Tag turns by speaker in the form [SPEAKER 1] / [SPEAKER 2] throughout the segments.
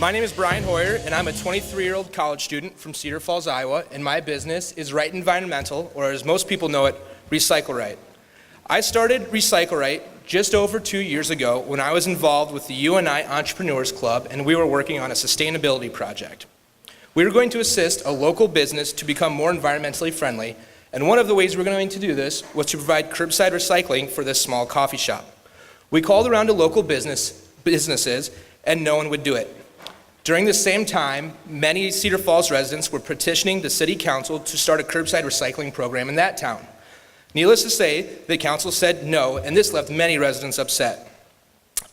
[SPEAKER 1] My name is Brian Hoyer, and I'm a 23-year-old college student from Cedar Falls, Iowa, and my business is Rite Environmental, or as most people know it, Recycle Rite. I started Recycle Rite just over 2 years ago when I was involved with the UNI Entrepreneurs Club, and we were working on a sustainability project. We were going to assist a local business to become more environmentally friendly, and one of the ways we were going to do this was to provide curbside recycling for this small coffee shop. We called around to local businesses, and no one would do it. During the same time, many Cedar Falls residents were petitioning the city council to start a curbside recycling program in that town. Needless to say, the council said no, and this left many residents upset.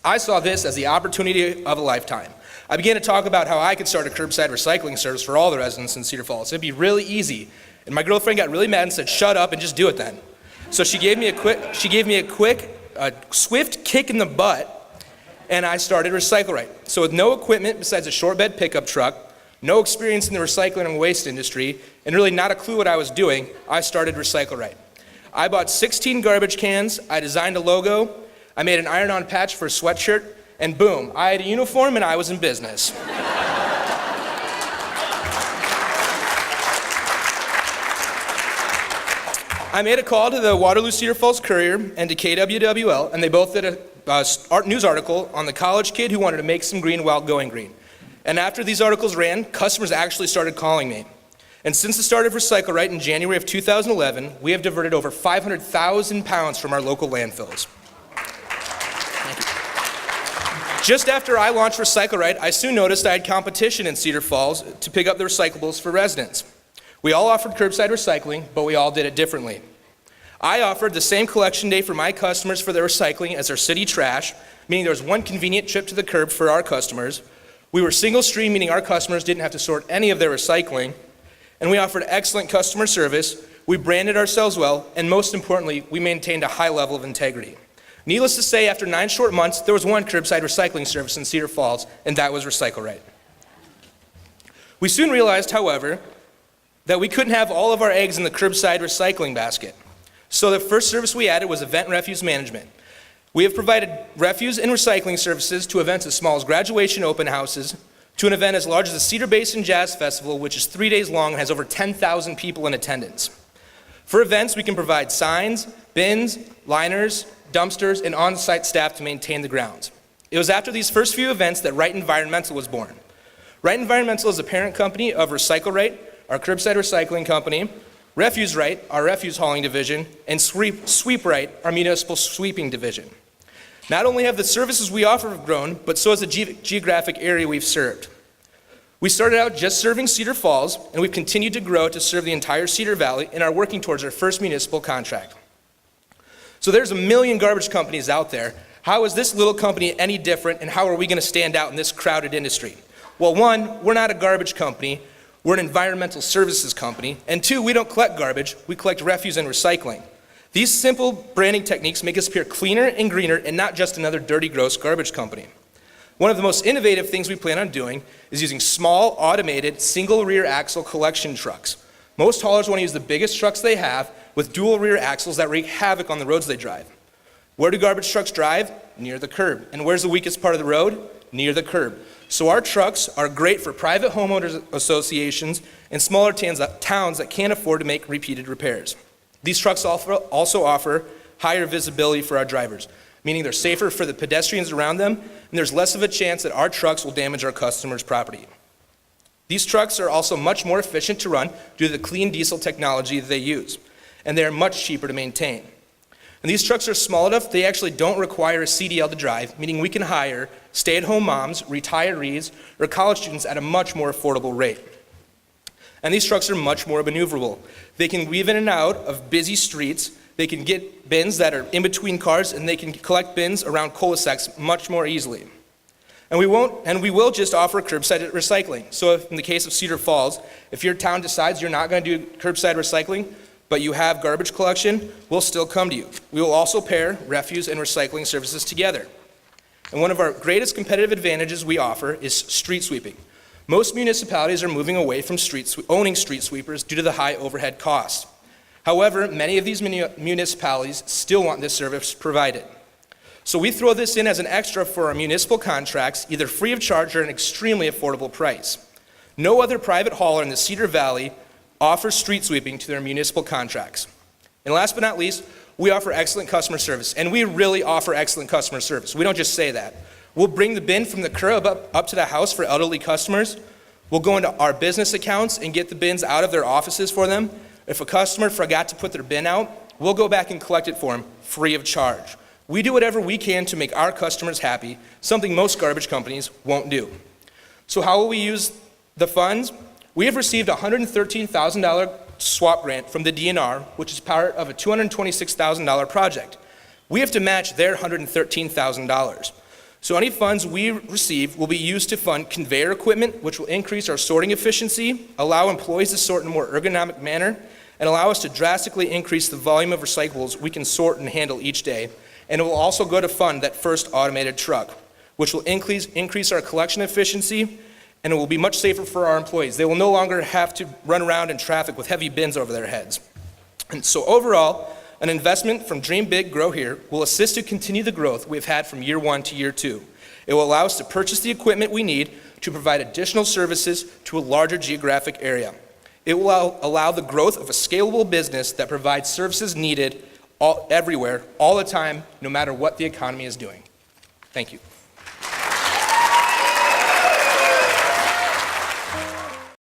[SPEAKER 1] I saw this as the opportunity of a lifetime. I began to talk about how I could start a curbside recycling service for all the residents in Cedar Falls. It'd be really easy. And my girlfriend got really mad and said, "Shut up and just do it then." So she gave me a swift kick in the butt, and I started Recycle Rite. So with no equipment besides a short bed pickup truck, no experience in the recycling and waste industry, and really not a clue what I was doing, I started Recycle Rite. I bought 16 garbage cans, I designed a logo, I made an iron-on patch for a sweatshirt, and boom, I had a uniform and I was in business. I made a call to the Waterloo Cedar Falls Courier and to KWWL, and they both did a news article on the college kid who wanted to make some green while going green. And after these articles ran, customers actually started calling me. And since the start of Recycle Rite in January of 2011, we have diverted over 500,000 pounds from our local landfills. Thank you. Just after I launched Recycle Rite, I soon noticed I had competition in Cedar Falls to pick up the recyclables for residents. We all offered curbside recycling, but we all did it differently. I offered the same collection day for my customers for their recycling as our city trash, meaning there was one convenient trip to the curb for our customers. We were single stream, meaning our customers didn't have to sort any of their recycling. And we offered excellent customer service, we branded ourselves well, and most importantly, we maintained a high level of integrity. Needless to say, after 9 short months, there was one curbside recycling service in Cedar Falls, and that was Recycle Rite. We soon realized, however, that we couldn't have all of our eggs in the curbside recycling basket. So the first service we added was event refuse management. We have provided refuse and recycling services to events as small as graduation open houses, to an event as large as the Cedar Basin Jazz Festival, which is 3 days long and has over 10,000 people in attendance. For events, we can provide signs, bins, liners, dumpsters, and on-site staff to maintain the grounds. It was after these first few events that Rite Environmental was born. Rite Environmental is the parent company of Recycle Rite, our curbside recycling company, Refuse Rite, our refuse hauling division, and Sweep Rite, our municipal sweeping division. Not only have the services we offer grown, but so has the geographic area we've served. We started out just serving Cedar Falls, and we've continued to grow to serve the entire Cedar Valley and are working towards our first municipal contract. So there's a million garbage companies out there. How is this little company any different, and how are we going to stand out in this crowded industry? Well, one, we're not a garbage company. We're an environmental services company. And two, we don't collect garbage, we collect refuse and recycling. These simple branding techniques make us appear cleaner and greener and not just another dirty, gross garbage company. One of the most innovative things we plan on doing is using small, automated, single rear axle collection trucks. Most haulers want to use the biggest trucks they have with dual rear axles that wreak havoc on the roads they drive. Where do garbage trucks drive? Near the curb. And where's the weakest part of the road? Near the curb. So our trucks are great for private homeowners associations and smaller towns that can't afford to make repeated repairs. These trucks also offer higher visibility for our drivers, meaning they're safer for the pedestrians around them, and there's less of a chance that our trucks will damage our customers' property. These trucks are also much more efficient to run due to the clean diesel technology that they use, and they are much cheaper to maintain. And these trucks are small enough they actually don't require a CDL to drive, meaning we can hire stay-at-home moms, retirees, or college students at a much more affordable rate. And these trucks are much more maneuverable. They can weave in and out of busy streets, they can get bins that are in between cars, and they can collect bins around cul-de-sacs much more easily. And we will just offer curbside recycling. So if in the case of Cedar Falls, if your town decides you're not going to do curbside recycling, but you have garbage collection, we'll still come to you. We will also pair refuse and recycling services together. And one of our greatest competitive advantages we offer is street sweeping. Most municipalities are moving away from owning street sweepers due to the high overhead costs. However, many of these municipalities still want this service provided. So we throw this in as an extra for our municipal contracts, either free of charge or an extremely affordable price. No other private hauler in the Cedar Valley offers street sweeping to their municipal contracts. And last but not least, we offer excellent customer service, and we really offer excellent customer service. We don't just say that. We'll bring the bin from the curb up to the house for elderly customers. We'll go into our business accounts and get the bins out of their offices for them. If a customer forgot to put their bin out, we'll go back and collect it for them free of charge. We do whatever we can to make our customers happy, something most garbage companies won't do. So how will we use the funds? We have received a $113,000 swap grant from the DNR, which is part of a $226,000 project. We have to match their $113,000. So any funds we receive will be used to fund conveyor equipment, which will increase our sorting efficiency, allow employees to sort in a more ergonomic manner, and allow us to drastically increase the volume of recyclables we can sort and handle each day. And it will also go to fund that first automated truck, which will increase our collection efficiency, and it will be much safer for our employees. They will no longer have to run around in traffic with heavy bins over their heads. And so overall, an investment from Dream Big, Grow Here will assist to continue the growth we've had from year 1 to year 2. It will allow us to purchase the equipment we need to provide additional services to a larger geographic area. It will allow the growth of a scalable business that provides services needed everywhere, all the time, no matter what the economy is doing. Thank you.